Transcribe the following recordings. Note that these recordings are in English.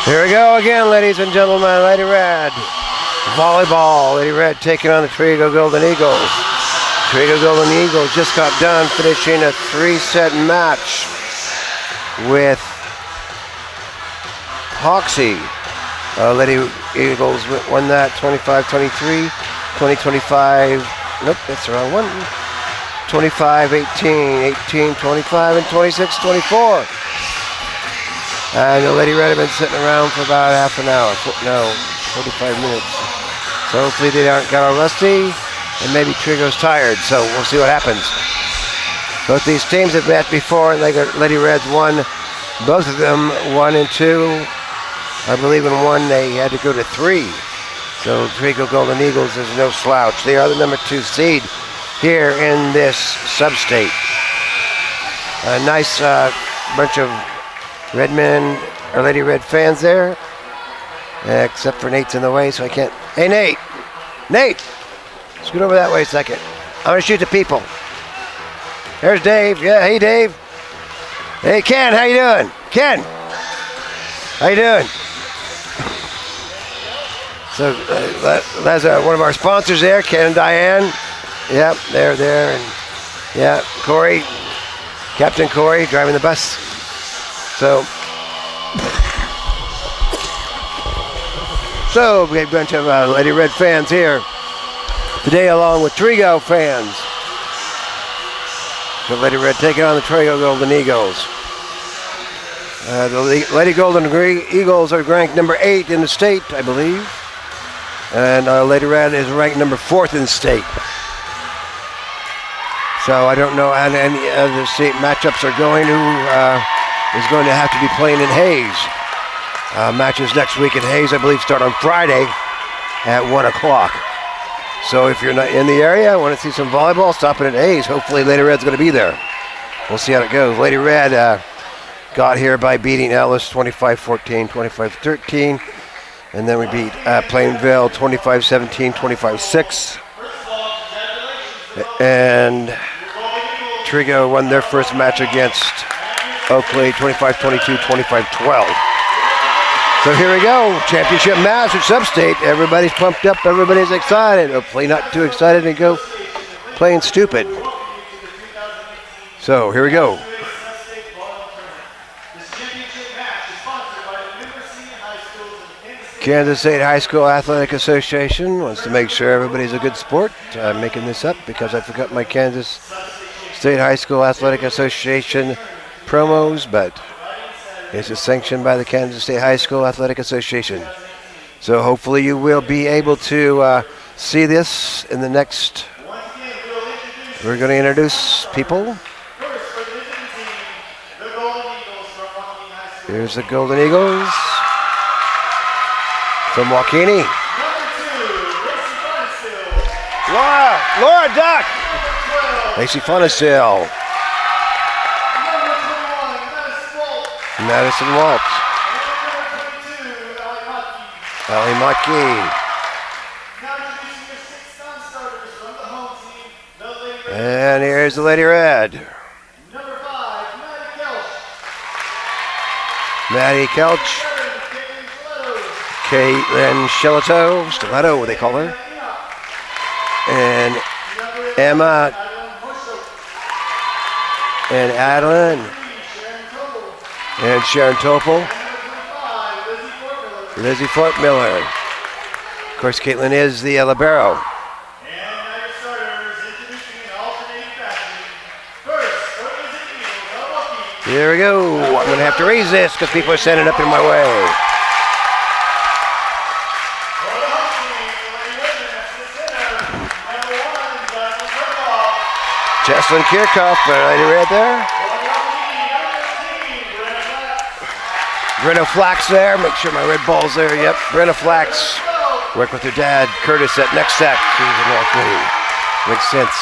Here we go again, ladies and gentlemen. Lady Red. Volleyball. Lady Red taking on the Trego Golden Eagles. Trego Golden Eagles just got done finishing a 3-set match with Hoxie. Lady Eagles won that 25-23, 20-25. Nope, that's the wrong one. 25-18, 18-25, and 26-24. And the Lady Red have been sitting around for about half an hour. 45 minutes. So hopefully they got all rusty, and maybe Trego's tired, so we'll see what happens. Both these teams have met before, and Lady Red's won both of them 1 and 2. I believe in one they had to go to 3. So Trego Golden Eagles is no slouch. They are the number 2 seed here in this sub-state. A nice bunch of Red men or Lady Red fans there, except for Nate's in the way, so I can't. Hey, Nate! Nate! Scoot over that way a second. I'm gonna shoot the people. There's Dave. Yeah, hey, Dave. Hey, Ken, how you doing? Ken! How you doing? So that's one of our sponsors there, Ken and Diane. Yep, they're there. And yeah, Corey, Captain Corey, driving the bus. So we have a bunch of Lady Red fans here today, along with Trego fans. So Lady Red taking on the Trego Golden Eagles. The Lady Golden Eagles are ranked number 8 in the state, I believe. And Lady Red is ranked number 4th in the state. So I don't know how any of the state matchups are going. Who is going to have to be playing in Hayes. Matches next week in Hayes, I believe, start on Friday at 1 o'clock. So if you're not in the area, want to see some volleyball, stop in at Hayes. Hopefully Lady Red's going to be there. We'll see how it goes. Lady Red got here by beating Ellis 25-14, 25-13. And then we beat Plainville 25-17, 25-6. And Trego won their first match against Oakley 25-22, 25-12. So here we go, championship match at Sub-State. Everybody's pumped up, everybody's excited. Hopefully not too excited and go playing stupid. So here we go. Kansas State High School Athletic Association wants to make sure everybody's a good sport. I'm making this up because I forgot my Kansas State High School Athletic Association promos, but it's sanctioned by the Kansas State High School Athletic Association. So hopefully you will be able to see this in the next. We're going to introduce people. Here's the Golden Eagles from Waukene. Laura Duck. Lacey Funnestill. Madison Waltz. Ali Maki. And here's the Lady Red. Maddie Kelch. Caitlin Stiletto, they call her. And Emma. And Adeline. And Sharon Topol. Lizzie Fort Miller. Of course, Caitlin is the libero. Here we go. I'm going to have to raise this because people are standing up in my way. Jesslyn Kirchhoff, Lady Red there. Brenna Flax there. Make sure my red ball's there. Yep, Brenna Flax. Work with her dad, Curtis, at Next Tech. Makes sense.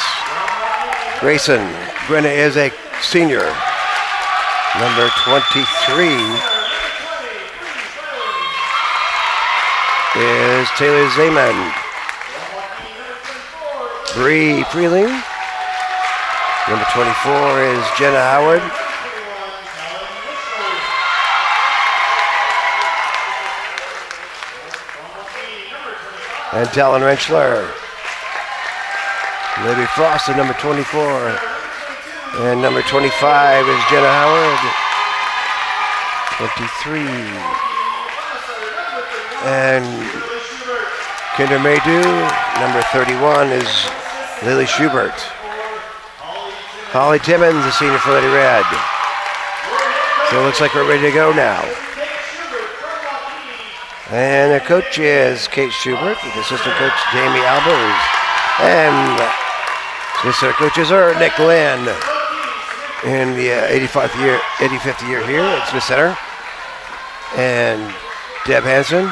Grayson. Brenna is a senior. Number 23 is Taylor Zeman. Bree Freeling. Number 24 is Jenna Howard. and Talon Rentschler. Libby Frost at number 24. And number 25 is Jenna Howard. 23. And Kinder Maydew. Number 31 is Lily Schubert. Holly Timmons, a senior for Lady Red. So it looks like we're ready to go now. And the coach is Kate Schubert, the assistant coach Jamie Albers. And assistant coaches are Nick Lynn in the 85th year here at Smith Center. And Deb Hansen.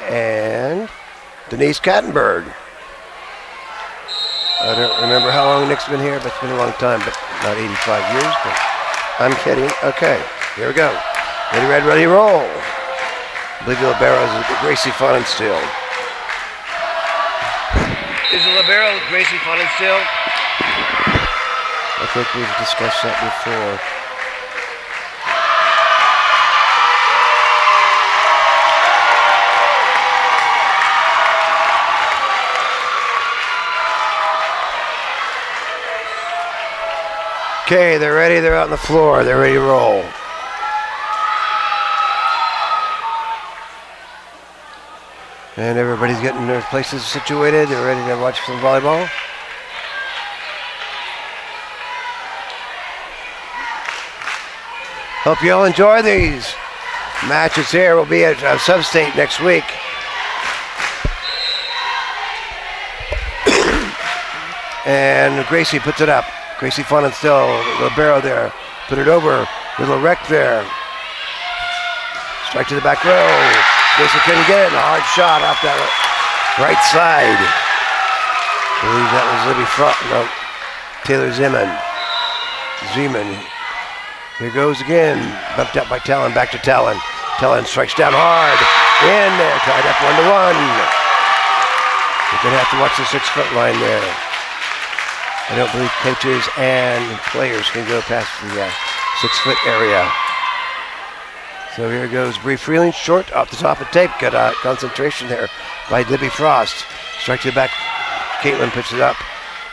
And Denise Kattenberg. I don't remember how long Nick's been here, but it's been a long time, but not 85 years, but I'm kidding. Okay, here we go. Ready, red, ready, roll. I believe the libero is Gracie Fonenstiel. Is the libero Gracie Fonenstiel? I think we've discussed that before. Okay, they're ready, they're out on the floor, they're ready to roll. And everybody's getting their places situated, they're ready to watch some volleyball. Hope you all enjoy these matches here. We'll be at Sub-State next week. And Gracie puts it up. Gracie Fonenstiel, libero there. Put it over. Little wreck there. Strike to the back row. Gracie couldn't get it. A hard shot off that right side. I believe that was Libby Frost. No, Taylor Zeman. Here goes again. Bumped up by Talon. Back to Talon. Talon strikes down hard. In there. Tied up 1-1. You're going to have to watch the 6-foot line there. I don't believe coaches and players can go past the 6-foot area. So here goes Bree Freeling, short off the top of tape. Got concentration there by Libby Frost. Strike to the back. Caitlin puts it up.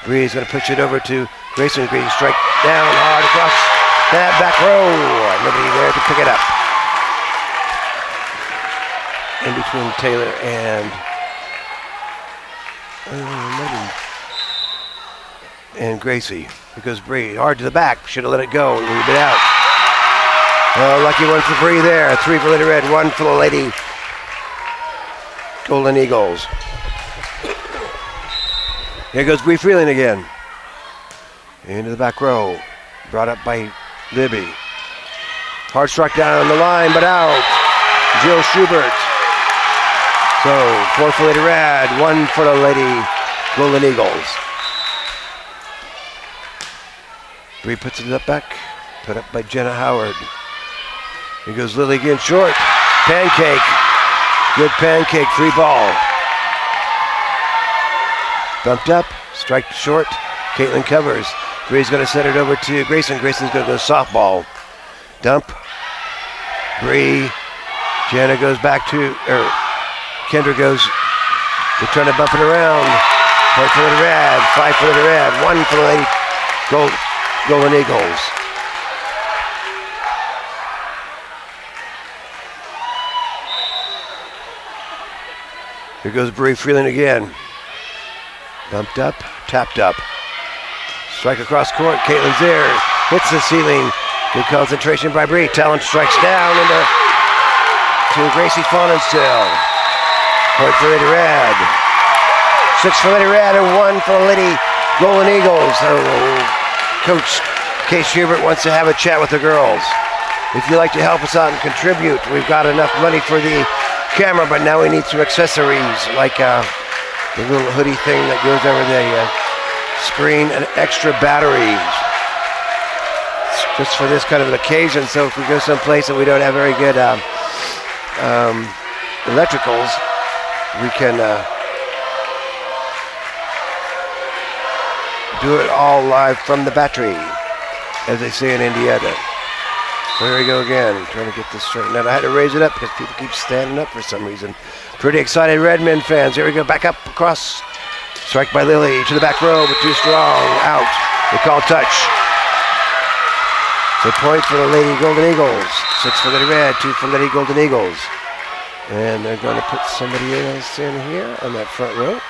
Bree is going to push it over to Grayson. Grayson strike down hard across that back row. Nobody there to pick it up. In between Taylor and Gracie. Because Bree, hard to the back, should have let it go, leave it out. Oh, lucky one for Bree there. 3 for Lady Red, 1 for the Lady Golden Eagles. Here goes Bree Freeling again. Into the back row. Brought up by Libby. Hard struck down on the line, but out. Jill Schubert. So, 4 for Lady Red, 1 for the Lady Golden Eagles. Bree puts it up back, put up by Jenna Howard. Here goes Lily again, short. Pancake. Good pancake, free ball. Bumped up, strike short. Caitlin covers. Bree's going to set it over to Grayson. Grayson's going to go softball. Dump. Bree. Jenna goes back to, Kendra goes, they're trying to bump it around. 4 for the Red, 5 for the Red, 1 for the Lady Golden Eagles. Here goes Bree Freeling again. Bumped up, tapped up. Strike across court, Caitlin's there. Hits the ceiling. Good concentration by Bree. Talent strikes down to Gracie Fonenstiel. Point for Lady Red. 6 for Lady Red and 1 for the Lady Golden Eagles. So Coach Kay Schubert wants to have a chat with the girls. If you'd like to help us out and contribute, we've got enough money for the camera, but now we need some accessories like the little hoodie thing that goes over the screen and extra batteries. Just for this kind of an occasion, so if we go someplace and we don't have very good electricals, we can do it all live from the battery, as they say in Indiana. So here we go again, trying to get this straightened out. I had to raise it up because people keep standing up for some reason. Pretty excited Redmen fans. Here we go, back up, across. Strike by Lily to the back row, but too strong, out. They call touch. So point for the Lady Golden Eagles. 6 for Lady Red, 2 for Lady Golden Eagles. And they're going to put somebody else in here on that front row.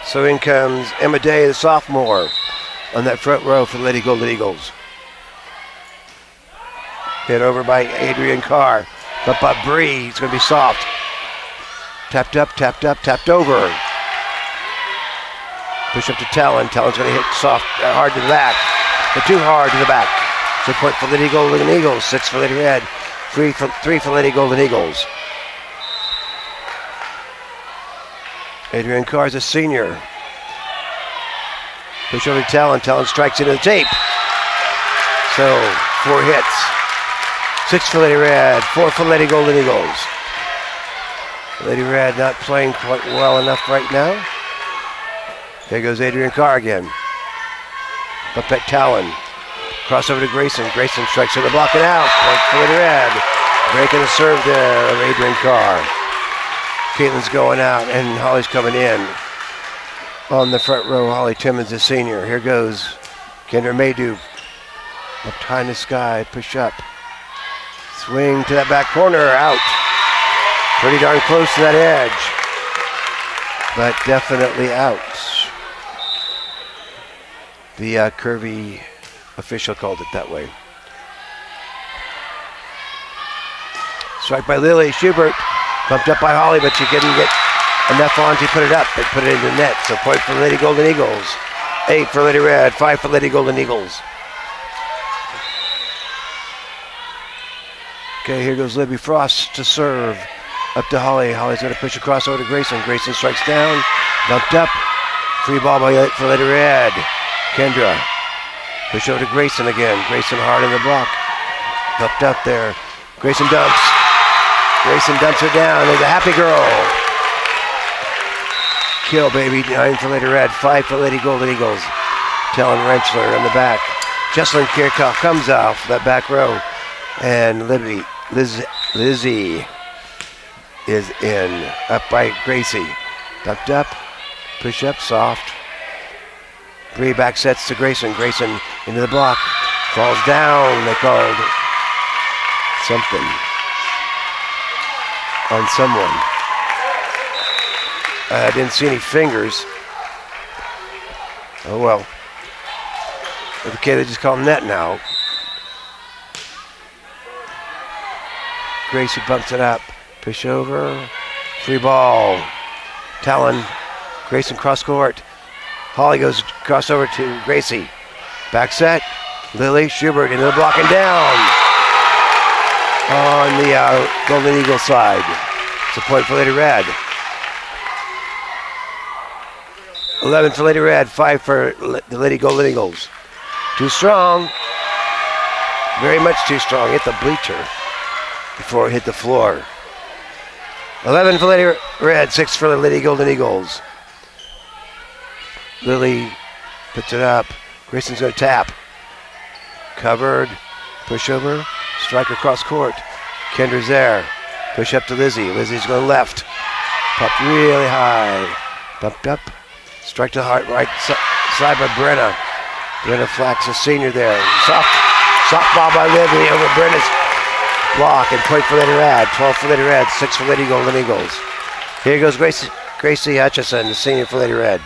So in comes Emma Day, the sophomore, on that front row for the Lady Golden Eagles. Hit over by Adrian Carr. But by Bree, it's going to be soft. Tapped up, tapped over. Push up to Talon. Talon's going to hit soft, hard to the back, but too hard to the back. So point for Lady Golden Eagles. 6 for Lady Red. 3 for Lady Golden Eagles. Adrian Carr's a senior. Push over to Talon. Talon strikes into the tape. So 4 hits. 6 for Lady Red. 4 for Lady Golden Eagles. Lady Red not playing quite well enough right now. There goes Adrian Carr again. Up at Talon. Crossover to Grayson. Grayson strikes to the block and out. Point for Lady Red. Breaking the serve there of Adrian Carr. Caitlin's going out and Holly's coming in. On the front row, Holly Timmons, a senior. Here goes Kendra Maydew. Up high in the sky. Push up. Swing to that back corner. Out. Pretty darn close to that edge, but definitely out. The curvy official called it that way. Strike by Lily Schubert, bumped up by Holly, but she couldn't get enough on to put it up and put it in the net. So point for Lady Golden Eagles. 8 for Lady Red, 5 for Lady Golden Eagles. Okay, here goes Libby Frost to serve. Up to Holly. Holly's going to push across over to Grayson. Grayson strikes down. Bumped up. Free ball for Lady Red. Kendra. Push over to Grayson again. Grayson hard in the block. Bumped up there. Grayson dumps. Grayson dumps her down. There's a happy girl. Kill, baby. 9 for Lady Red. 5 for Lady Golden Eagles. Talon Wrenchler in the back. Jesselyn Kirchhoff comes off that back row. And Lizzie is in, up by Gracie. Ducked up, push up, soft. Bree back sets to Grayson. Grayson into the block. Falls down. They called something on someone. I didn't see any fingers. Oh well. Okay, they just call net now. Gracie bumps it up. Push over, free ball. Talon, Grayson cross court. Holly goes crossover to Gracie. Back set, Lily Schubert into the block and down on the Golden Eagle side. It's a point for Lady Red. 11 for Lady Red, 5 for the Lady Golden Eagles. Too strong, very much too strong. Hit the bleacher before it hit the floor. 11 for Lady Red, 6 for the Lady Golden Eagles. Lily puts it up. Grayson's going to tap. Covered. Push over. Strike across court. Kendra's there. Push up to Lizzie. Lizzie's going left. Popped really high. Bumped up. Strike to the right side by Brenna. Brenna Flax, a senior there. Soft ball by Lizzie over Brenna's block and point for Lady Red. 12 for Lady Red, 6 for Lady Golden Eagles. Here goes Gracie Hutchison, the senior for Lady Red.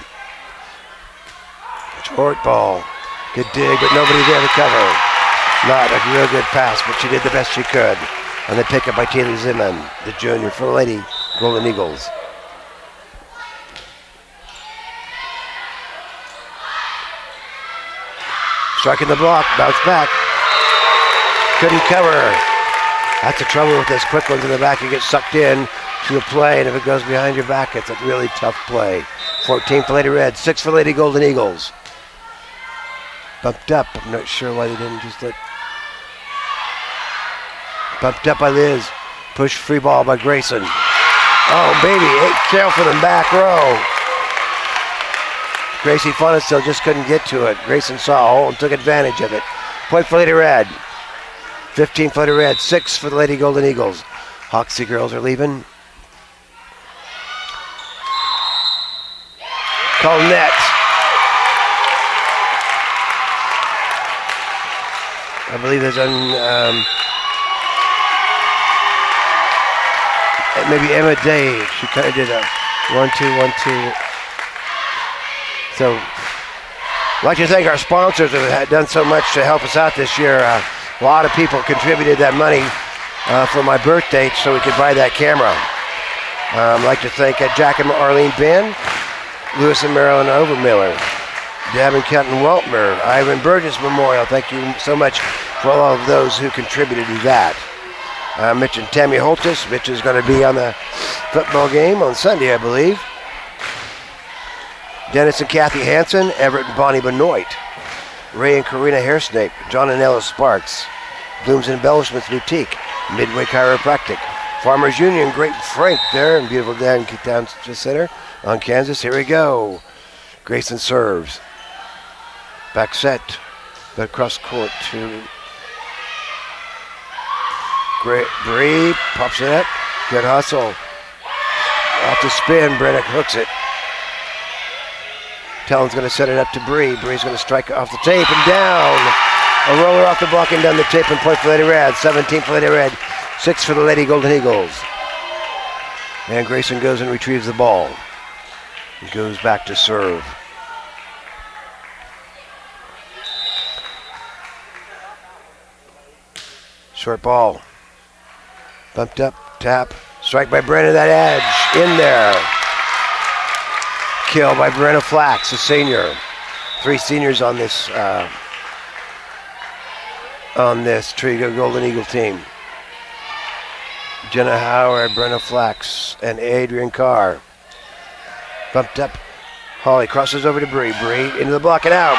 Short ball. Good dig, but nobody there to cover. Not a real good pass, but she did the best she could. And the pickup by Taylor Zimmerman, the junior for Lady Golden Eagles. Striking the block, bounce back. Couldn't cover. That's the trouble with those quick ones in the back. You get sucked in to the play, and if it goes behind your back, it's a really tough play. 14 for Lady Red, 6 for Lady Golden Eagles. Bumped up. I'm not sure why they didn't just let. Bumped up by Liz. Push free ball by Grayson. Oh, baby. 8 kill for the back row. Gracie Funnestill just couldn't get to it. Grayson saw a hole and took advantage of it. Point for Lady Red. 15 for Lady Red, 6 for the Lady Golden Eagles. Hoxie girls are leaving. Call net. I believe there's maybe Emma Day. She kind of did a 1-2, 1-2. So, I'd like to thank our sponsors who have done so much to help us out this year. A lot of people contributed that money for my birthday so we could buy that camera. I'd like to thank Jack and Arlene Ben, Lewis and Marilyn Overmiller, Deb and Kenton Weltmer, Ivan Burgess Memorial. Thank you so much for all of those who contributed to that. Mitch and Tammy Holtis. Mitch is going to be on the football game on Sunday, I believe. Dennis and Kathy Hansen, Everett and Bonnie Benoit, Ray and Karina Hairsnake, John and Ella Sparks, Blooms Embellishments Boutique, Midway Chiropractic, Farmers Union, Great Frank there in beautiful down center on Kansas. Here we go. Grayson serves. Back set. But cross court to Bree. Pops it up. Good hustle. Off the spin. Brennick hooks it. Talon's going to set it up to Bree. Bree's going to strike off the tape and down. A roller off the block and down the tape and point for Lady Red. 17 for Lady Red. 6 for the Lady Golden Eagles. And Grayson goes and retrieves the ball. He goes back to serve. Short ball. Bumped up, tap. Strike by Brenna, that edge. In there. Kill by Brenna Flax, a senior. 3 seniors on this Trego Golden Eagle team. Jenna Howard, Brenna Flax, and Adrian Carr. Bumped up. Holly crosses over to Bree. Bree into the block and out.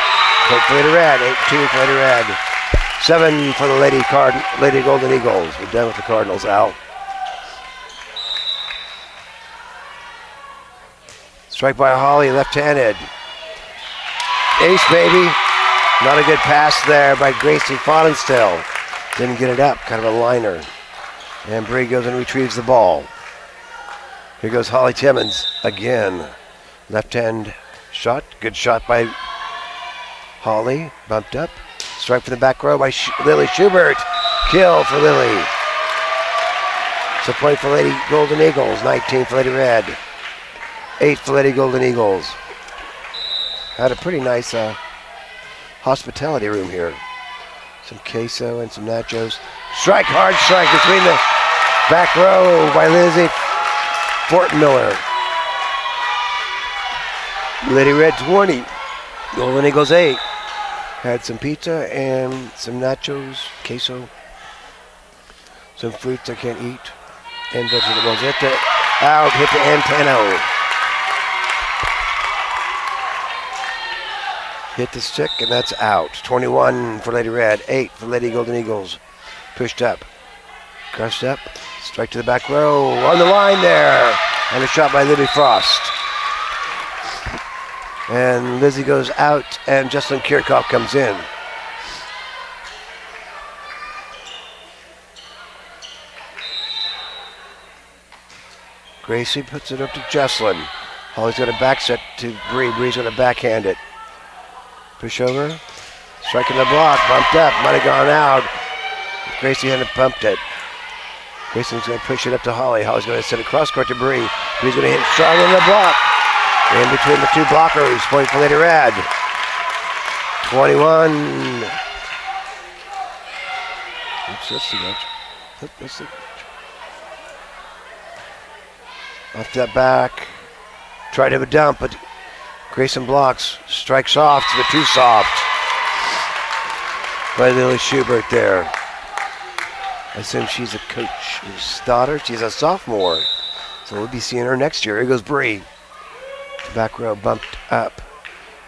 Point for Lady Red. 8-2 for Lady Red. 7 for the Lady Golden Eagles. We're done with the Cardinals out. Strike by Holly, left-handed. Ace, baby. Not a good pass there by Gracie Fonenstill. Didn't get it up, kind of a liner. And Bree goes and retrieves the ball. Here goes Holly Timmons again. Left-hand shot, good shot by Holly, bumped up. Strike from the back row by Lily Schubert. Kill for Lily. It's a point for Lady Golden Eagles, 19 for Lady Red. 8 for Lady Golden Eagles. Had a pretty nice hospitality room here. Some queso and some nachos. Strike, hard strike between the back row by Lizzie Fortmiller. Lady Red 20. Golden Eagles 8. Had some pizza and some nachos, queso, some fruits I can't eat, and vegetables. Hit the antenna. Hit the stick, and that's out. 21 for Lady Red, 8 for Lady Golden Eagles. Pushed up, crushed up, strike to the back row, on the line there, and a shot by Libby Frost. And Lizzie goes out, and Jocelyn Kirchhoff comes in. Gracie puts it up to Jocelyn. Holly's got a back set to Bree. Bree's going to backhand it. Push over. Striking the block. Bumped up. Might have gone out. Gracie hadn't pumped it. Grayson's going to push it up to Holly. Holly's going to send it cross court to Bree. Bree's going to hit strong on the block. In between the 2 blockers, point for Lady Red. 21. Oops, that's too much. That's too much. Off that back. Tried to have a dump, but Grayson blocks. Strike soft, but too soft. By Lily Schubert there. I assume she's a coach's daughter. She's a sophomore. So we'll be seeing her next year. Here goes Bree. Back row bumped up.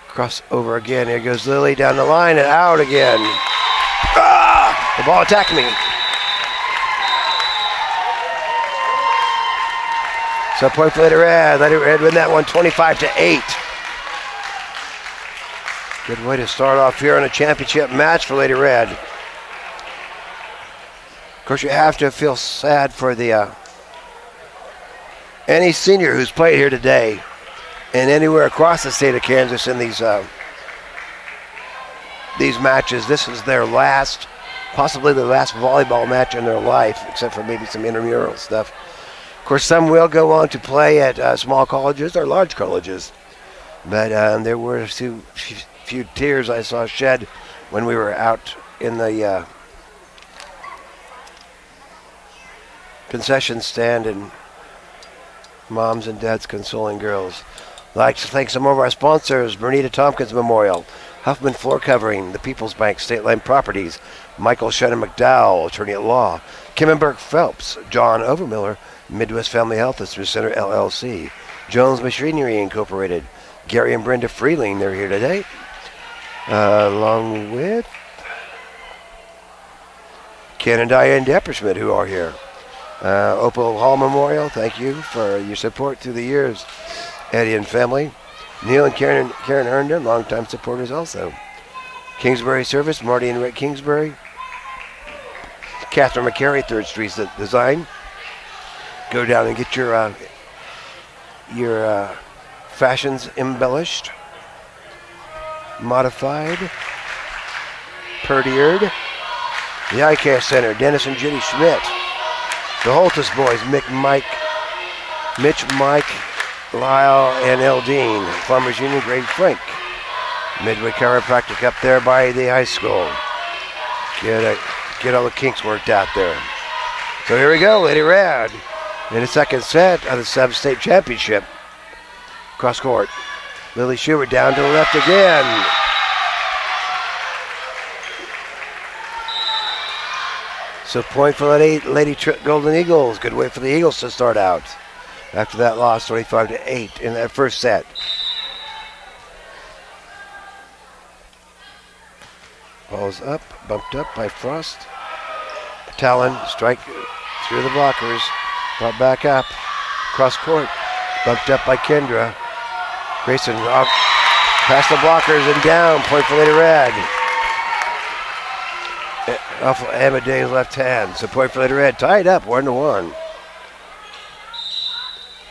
Cross over again. Here goes Lily down the line and out again. Ah! The ball attacked me. So point for Lady Red. Lady Red win that one 25-8. Good way to start off here on a championship match for Lady Red. course, you have to feel sad for the any senior who's played here today and anywhere across the state of Kansas in these matches. This is their last, possibly the last volleyball match in their life, except for maybe some intramural stuff. Of course, some will go on to play at small colleges or large colleges, but there were a few tears I saw shed when we were out in the concession stand and moms and dads consoling girls. I'd like to thank some of our sponsors: Bernita Tompkins Memorial, Huffman Floor Covering, the People's Bank, State Line Properties, Michael Shannon McDowell, Attorney at Law, Kimmenberg Phelps, John Overmiller, Midwest Family Health Center LLC, Jones Machinery Incorporated, Gary and Brenda Freeling, they're here today, along with Ken and Diane Depperschmidt, who are here. Opal Hall Memorial, thank you for your support through the years. Eddie and family. Neil and Karen Herndon, longtime supporters also. Kingsbury Service, Marty and Rick Kingsbury. Catherine McCary, 3rd Street Design. Go down and get your fashions embellished, modified, purtiered. The Eye Care Center, Dennis and Judy Schmidt. The Holtis boys, Mitch, Mike, Lyle, and Eldine. Farmers Union, Greg Frank. Midway Chiropractic up there by the high school. Get all the kinks worked out there. So here we go, Lady Rad. In the second set of the sub-state championship. Cross court. Lily Schubert down to the left again. So point for Lady Golden Eagles. Good way for the Eagles to start out. After that loss, 25-8 in that first set. Ball's up, bumped up by Frost. Talon, strike through the blockers. Brought back up. Cross court. Bumped up by Kendra. Grayson off past the blockers and down. Point for Lady Red. Off of Amadei's left hand. So point for Lady Red. Tied up 1-1.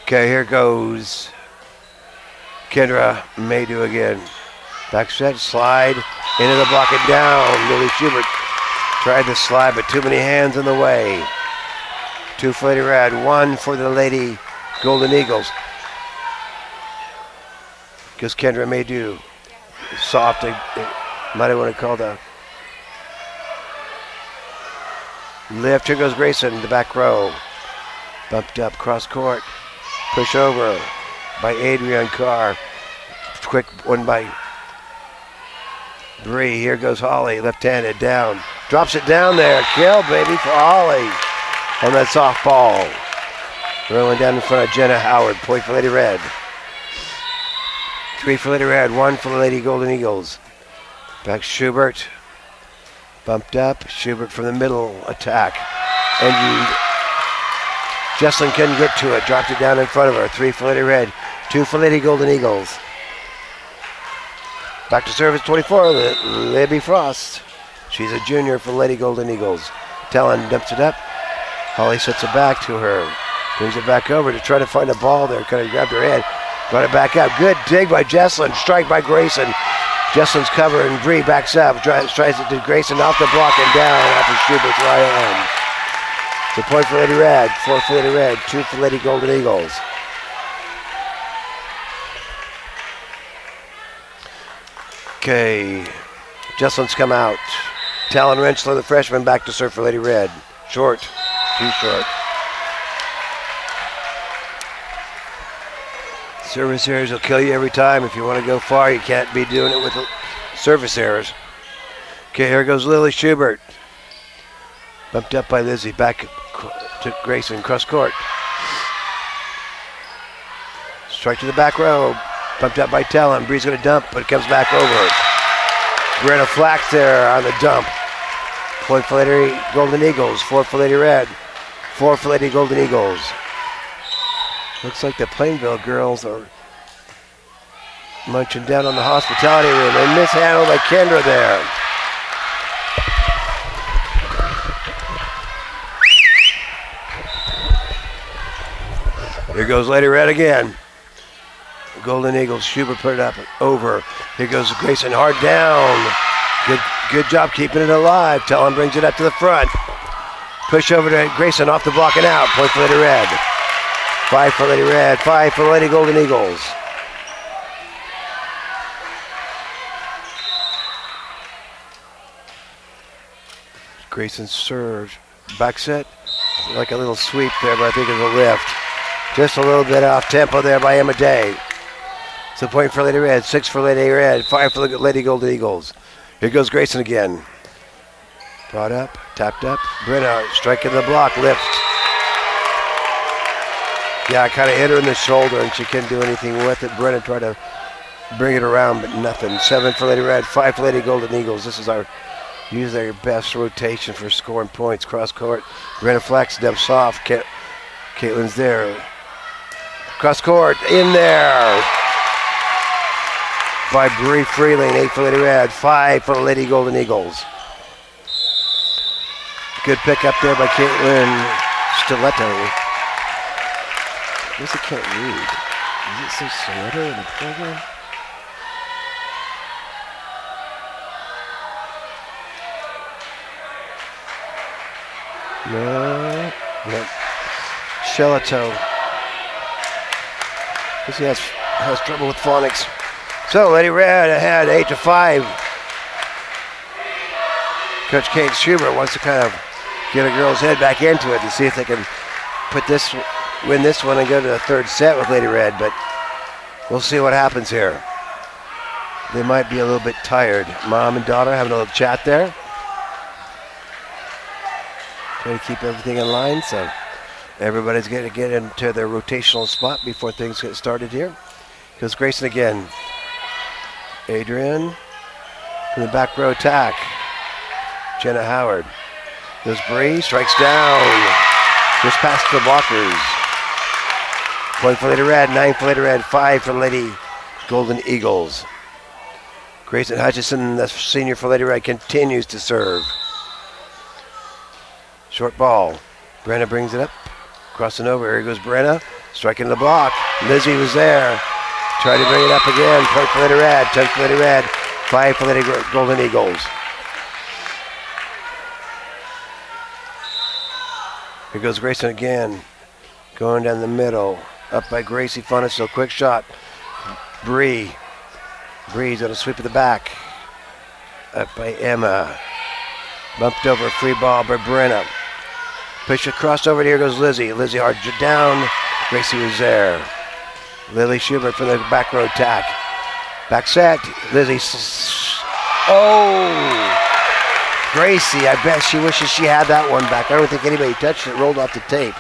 Okay, here goes Kendra Maydew again. Back set, slide into the block and down. Lily Schubert tried to slide, but too many hands in the way. 2 for Lady Red, 1 for the Lady Golden Eagles. Goes Kendra Maydew. Soft, might have want to call the lift. Here goes Grayson in the back row. Bumped up, cross court. Push over by Adrian Carr. Quick one by Bree. Here goes Holly, left-handed down. Drops it down there. Kill, baby, for Holly on that soft ball. Rolling down in front of Jenna Howard. Point for Lady Red. 3 for Lady Red, 1 for the Lady Golden Eagles. Back Schubert. Bumped up. Schubert from the middle attack. And Jesslyn couldn't get to it. Dropped it down in front of her. 3 for Lady Red, 2 for Lady Golden Eagles. Back to service 24, Libby Frost. She's a junior for Lady Golden Eagles. Talon dumps it up. Holly sets it back to her. Brings it back over to try to find a ball there. Kind of grabbed her head. Got it back up. Good dig by Jesslyn. Strike by Grayson. Jesslyn's cover and Bree backs up. Tries it to Grayson off the block and down after Schubert's right hand. So point for Lady Red. 4 for Lady Red. 2 for Lady Golden Eagles. Okay. Jesslyn's come out. Talon Rensselaer, the freshman, back to serve for Lady Red. Short. Too short. Service errors will kill you every time. If you want to go far, you can't be doing it with service errors. Okay, here goes Lily Schubert. Bumped up by Lizzie. Back to Grayson. Cross court. Strike to the back row. Bumped up by Talon. Bree's going to dump, but it comes back over. Brenna Flax there on the dump. Point for Lady Golden Eagles. 4 for Lady Red. 4 for Lady Golden Eagles. Looks like the Plainville girls are munching down on the hospitality room. They mishandled by Kendra there. Here goes Lady Red again. Golden Eagles. Schubert put it up over. Here goes Grayson hard down. Good job keeping it alive. Talon brings it up to the front. Push over to Grayson off the block and out. Point for Lady Red. 5 for Lady Red. 5 for Lady Golden Eagles. Grayson serves. Back set. Like a little sweep there, but I think it's a lift. Just a little bit off tempo there by Emma Day. So point for Lady Red. 6 for Lady Red. 5 for Lady Golden Eagles. Here goes Grayson again. Brought up, tapped up. Brenna striking the block, lift. Yeah, I kind of hit her in the shoulder and she couldn't do anything with it. Brenna tried to bring it around, but nothing. 7 for Lady Red, 5 for Lady Golden Eagles. This is usually our best rotation for scoring points. Cross court, Brenna flex, dumps off. Caitlin's there. Cross court, in there. By Bree Freeling, 8 for Lady Red, 5 for Lady Golden Eagles. Good pick up there by Caitlin Stiletto. I guess I can't read. Does it say Stiletto in the program? No. Shelato. Guess he has trouble with phonics. So Lady Red ahead 8-5. Coach Kate Schubert wants to kind of get a girl's head back into it to see if they can win this one and go to the third set with Lady Red, but we'll see what happens here. They might be a little bit tired. Mom and daughter having a little chat there. Try to keep everything in line, so everybody's going to get into their rotational spot before things get started here. Goes Grayson again. Adrian from the back row attack. Jenna Howard. Goes Bree, strikes down. Just past the blockers. Point for Lady Red, 9 for Lady Red, 5 for Lady Golden Eagles. Grayson Hutchison, the senior for Lady Red, continues to serve. Short ball. Brenna brings it up. Crossing over. Here goes Brenna. Striking the block. Lizzie was there. Tried to bring it up again. Point for Lady Red. 10 for Lady Red. 5 for Lady Golden Eagles. Here goes Grayson again. Going down the middle. Up by Gracie Funnessel. Quick shot. Bree's going to sweep at the back. Up by Emma. Bumped over. Free ball by Brenna. Push across over. Here goes Lizzie. Lizzie hard down. Gracie was there. Lily Schubert from the back row attack. Back set. Lizzie. Oh! Gracie, I bet she wishes she had that one back. I don't think anybody touched it. Rolled off the tape.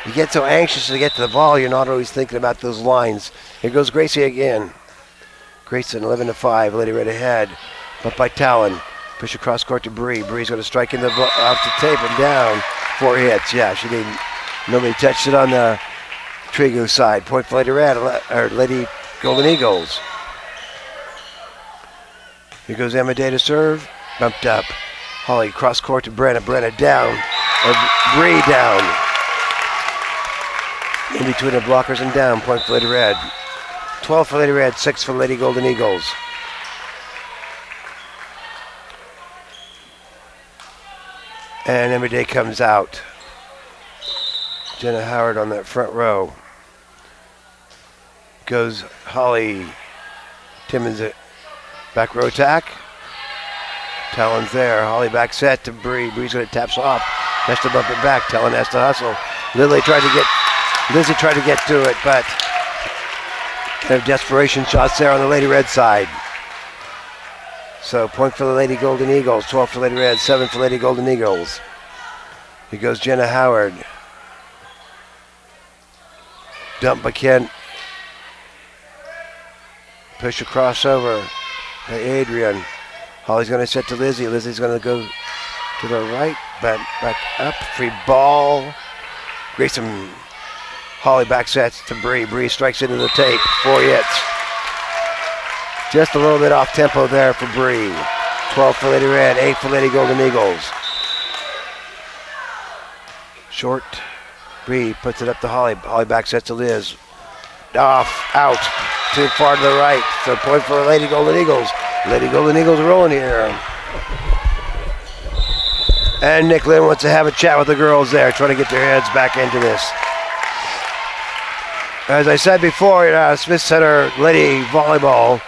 You get so anxious to get to the ball, you're not always thinking about those lines. Here goes Gracie again. Grayson, 11-5. Lady Red ahead. But by Talon. Push across court to Bree. Bree's going to strike in the off the tape and down. 4 hits. Yeah, she didn't. Nobody touched it on the Trego side. Point for Lady Red, or Lady Golden Eagles. Here goes Emma Day to serve. Bumped up. Holly cross court to Brenna. Brenna down. Or Bree down. In between the blockers and down. Point for Lady Red. 12 for Lady Red. 6 for Lady Golden Eagles. And Emma Day comes out. Jenna Howard on that front row. Goes Holly Timmons at back row attack. Talon's there. Holly back set to Bree. Bree's going to taps off. Has to bump it back. Talon has to hustle. Lizzie tried to get to it, but kind of desperation shots there on the Lady Red side. So point for the Lady Golden Eagles. 12 for Lady Red. 7 for Lady Golden Eagles. Here goes Jenna Howard. Dump by Kent. Push a crossover by Adrian. Holly's going to set to Lizzie. Lizzie's going to go to the right, back up. Free ball. Grayson. Holly back sets to Bree. Bree strikes into the tape. 4 hits. Just a little bit off tempo there for Bree. 12 for Lady Red. 8 for Lady Golden Eagles. Short. Bree puts it up to Holly. Holly back sets to Liz. Off, out, too far to the right. So point for Lady Golden Eagles. Lady Golden Eagles rolling here. And Nick Lynn wants to have a chat with the girls there, trying to get their heads back into this. As I said before, Smith Center Lady Volleyball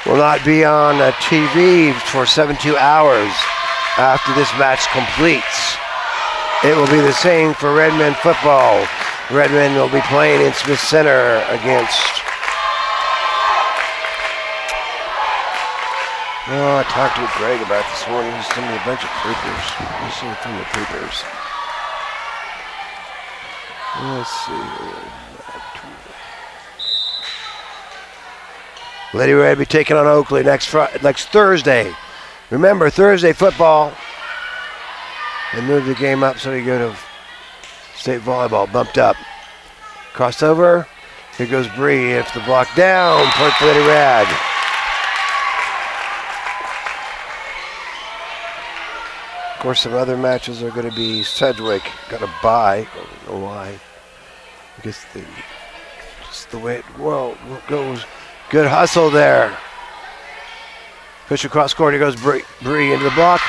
will not be on TV for 72 hours after this match completes. It will be the same for Redmond football. Redmond will be playing in Smith Center against... Oh, I talked to Greg about this morning. He sent me a bunch of papers. He sent me from the papers. Let's see. Lady Red will be taking on Oakley next Thursday. Remember, Thursday football. They moved the game up so you go to state volleyball. Bumped up. Crossover. Here goes Bree. It's the block down. Point for Lady Red. Of course, some other matches are going to be Sedgwick. Got a bye. I don't know why. I guess just the way it goes. Good hustle there. Push across court. Here goes Bree into the block.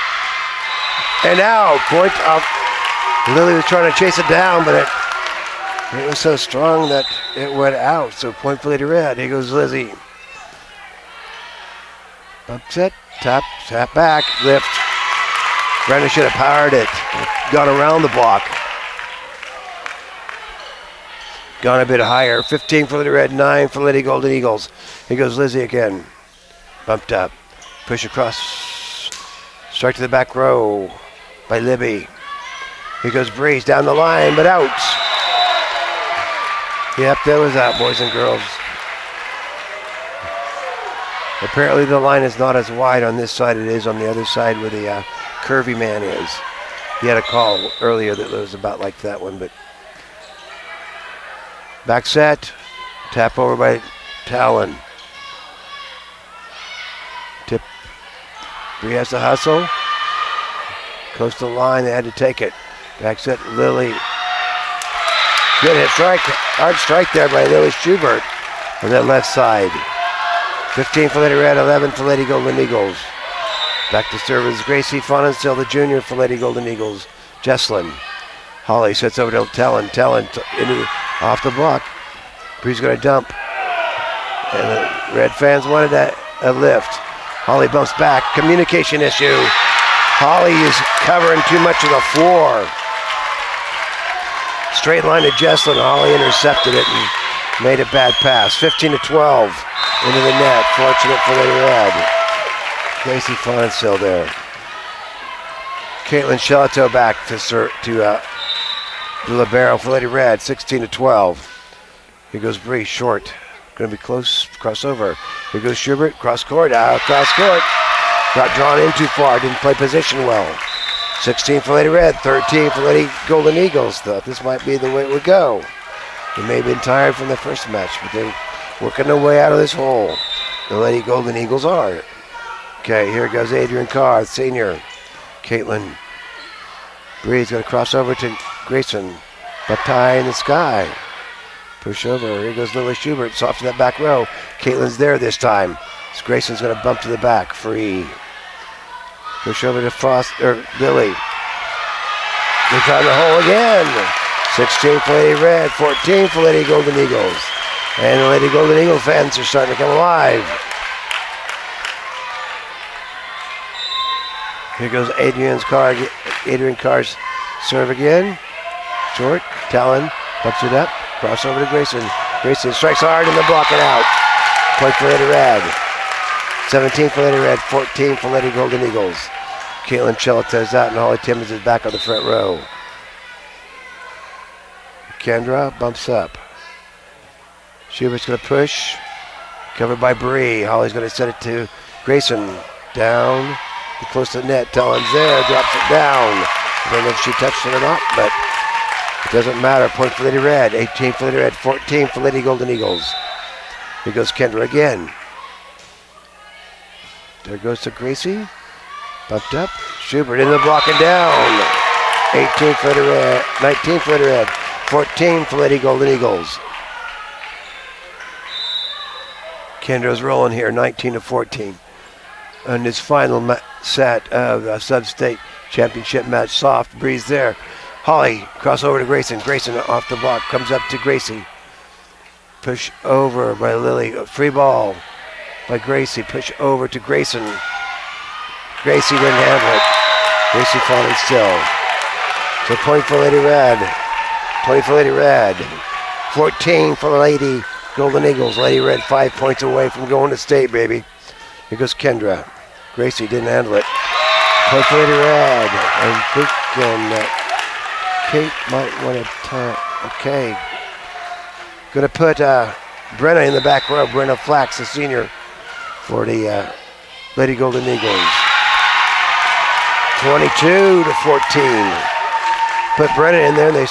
And now, point up. Lily was trying to chase it down, but it was so strong that it went out. So point for Lady Red. Here goes Lizzie. Bump set, tap back, lift. Brenda should have powered it. Gone around the block. Gone a bit higher. 15 for Lady Red, 9 for Lady Golden Eagles. Here goes Lizzie again. Bumped up. Push across. Strike to the back row by Libby. Here goes Breeze down the line, but out. Yep, that was out, boys and girls. Apparently the line is not as wide on this side. It is on the other side where the curvy man is. He had a call earlier that was about like that one, but back set, tap over by Talon. Tip. Bree has to hustle. Close to the line, they had to take it. Back set, Lily. Good hit strike, hard strike there by Lily Schubert on that left side. 15 for Lady Red, 11 for Lady Golden Eagles. Back to service, Gracie Fonenstill, the junior for Lady Golden Eagles. Jesslyn. Holly sets over to Talon. Talon off the block. Bree's going to dump. And the Red fans wanted a lift. Holly bumps back. Communication issue. Holly is covering too much of the floor. Straight line to Jesslyn. Holly intercepted it and made a bad pass. 15-12 into the net. Fortunate for Lady Red. Gracie Fonenstill there. Caitlin Shelato back to the libero for Lady Red. 16-12. Here goes Bree, short. Going to be close, crossover. Here goes Schubert, cross court, out, cross court. Got drawn in too far, didn't play position well. 16 for Lady Red, 13 for Lady Golden Eagles. Thought this might be the way it would go. They may have been tired from the first match, but they're working their way out of this hole. The Lady Golden Eagles are. Okay, here goes Adrian Carr, senior. Caitlin. Bree's going to cross over to Grayson. But tie in the sky. Push over. Here goes Lily Schubert. Soft to that back row. Caitlin's there this time. So Grayson's going to bump to the back. Free. Push over to Lily. They try the hole again. 16 for Lady Red. 14 for Lady Golden Eagles. And the Lady Golden Eagle fans are starting to come alive. Here goes Adrian Carr's serve again. Short. Talon bumps it up. Cross over to Grayson. Grayson strikes hard in the block and out. Point for Lady Red. 17 for Lady Red, 14 for Lady Golden Eagles. Caitlin Chilita is out and Holly Timmons is back on the front row. Kendra bumps up. Schubert's going to push. Covered by Bree. Holly's going to send it to Grayson. Down. Close to the net. Talon's there. Drops it down. I don't know if she touched it or not, but it doesn't matter. Point for Lady Red. 18 for Lady Red. 14 for Lady Golden Eagles. Here goes Kendra again. There goes to Gracie. Bumped up. Schubert in the block and down. 18 for Lady Red, 19 for Lady Red, 14 for Lady Golden Eagles. Kendra's rolling here, 19-14. On his final set of the sub-state championship match. Soft breeze there. Holly, cross over to Grayson. Grayson off the block, comes up to Gracie. Push over by Lily. Free ball by Gracie. Push over to Grayson. Gracie didn't handle it. Gracie falling still. So point for Lady Red. 20 for Lady Red. 14 for Lady Golden Eagles. Lady Red 5 points away from going to state, baby. Here goes Kendra. Gracie didn't handle it. Point for Lady Red. I'm thinking Kate might want to turn. Okay. Going to put Brenna in the back row. Brenna Flax, the senior, for the Lady Golden Eagles. 22-14. Put Brenna in there and they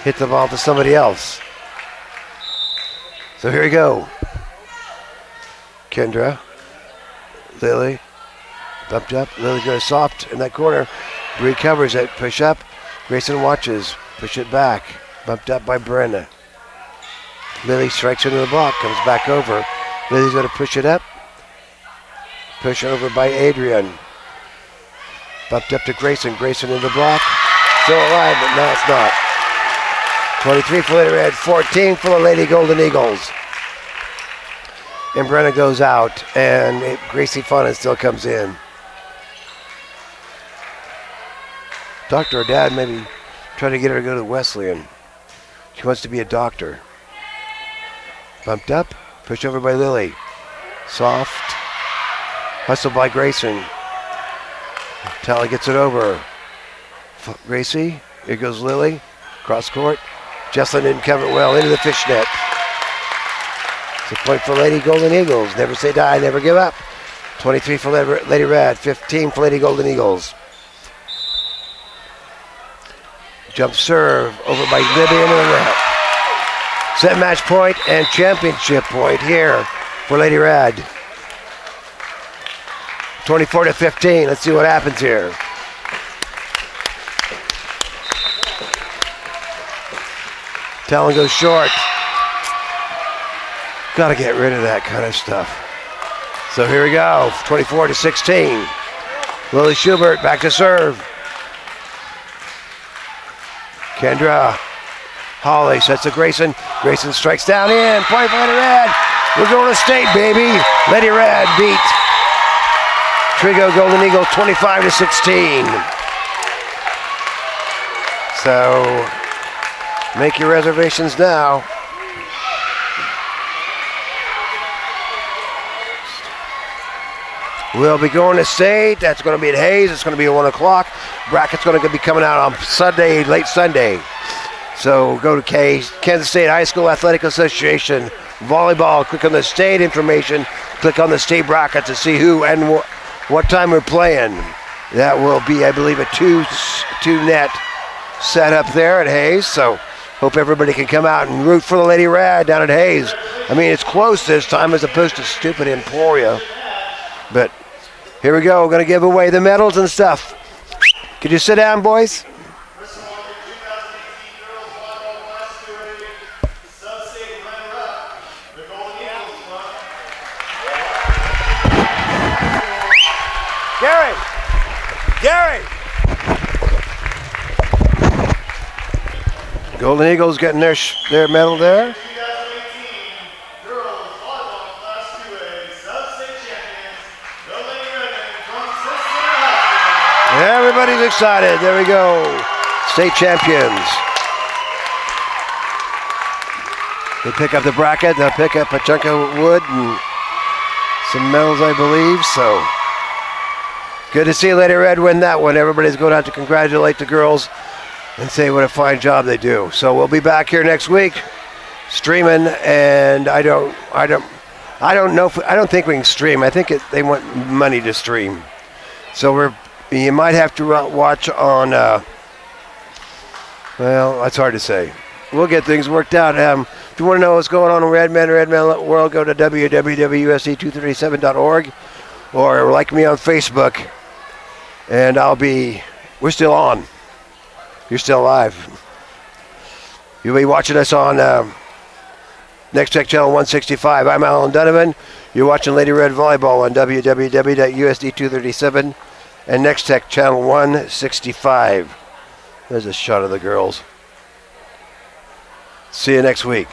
hit the ball to somebody else. So here we go. Kendra. Lily. Bumped up. Lily goes soft in that corner. Bree covers it. Push up. Grayson watches. Push it back. Bumped up by Brenna. Lily strikes into the block. Comes back over. Lily's going to push it up. Push over by Adrian. Bumped up to Grayson. Grayson in the block. Still alive, but no, it's not. 23 for Lady Red. 14 for the Lady Golden Eagles. And Brenna goes out, and Gracie Fana still comes in. Doctor or Dad maybe try to get her to go to Wesleyan. She wants to be a doctor. Bumped up, pushed over by Lily. Soft, hustle by Grayson. Tally gets it over. Gracie, here goes Lily. Cross court. Jesslyn didn't cover it well, into the fishnet. It's a point for Lady Golden Eagles. Never say die, never give up. 23 for Lady Red, 15 for Lady Golden Eagles. Jump serve over by Libby into the net. Set match point and championship point here for Lady Red. 24-15. Let's see what happens here. Talon goes short. Got to get rid of that kind of stuff. So here we go. 24-16. Lily Schubert back to serve. Kendra. Holly sets to Grayson. Grayson strikes down in. Point for Lady Red. We're going to state, baby. Lady Red beat Trego Golden Eagle 25-16. So make your reservations now. We'll be going to state. That's going to be at Hayes. It's going to be at 1 o'clock. Bracket's going to be coming out on Sunday, late Sunday. So go to Kansas State High School Athletic Association volleyball. Click on the state information. Click on the state bracket to see who and what time we're playing. That will be, I believe, a two-net set up there at Hayes. So hope everybody can come out and root for the Lady Red down at Hayes. I mean, it's close this time as opposed to stupid Emporia. But here we go. We're going to give away the medals and stuff. Could you sit down, boys? Gary! Golden Eagles getting their medal there. Everybody's excited. There we go. State champions. They pick up the bracket. They'll pick up a chunk of wood and some medals, I believe. So good to see Lady Red win that one. Everybody's going out to congratulate the girls and say what a fine job they do. So we'll be back here next week streaming, and I don't think we can stream. I think they want money to stream. So you might have to watch on, well, that's hard to say. We'll get things worked out. If you want to know what's going on in Redmen World, go to www.usc237.org or like me on Facebook, and we're still on. You're still alive. You'll be watching us on Next Tech Channel 165. I'm Alan Donovan. You're watching Lady Red Volleyball on www.usd237 and Next Tech Channel 165. There's a shot of the girls. See you next week.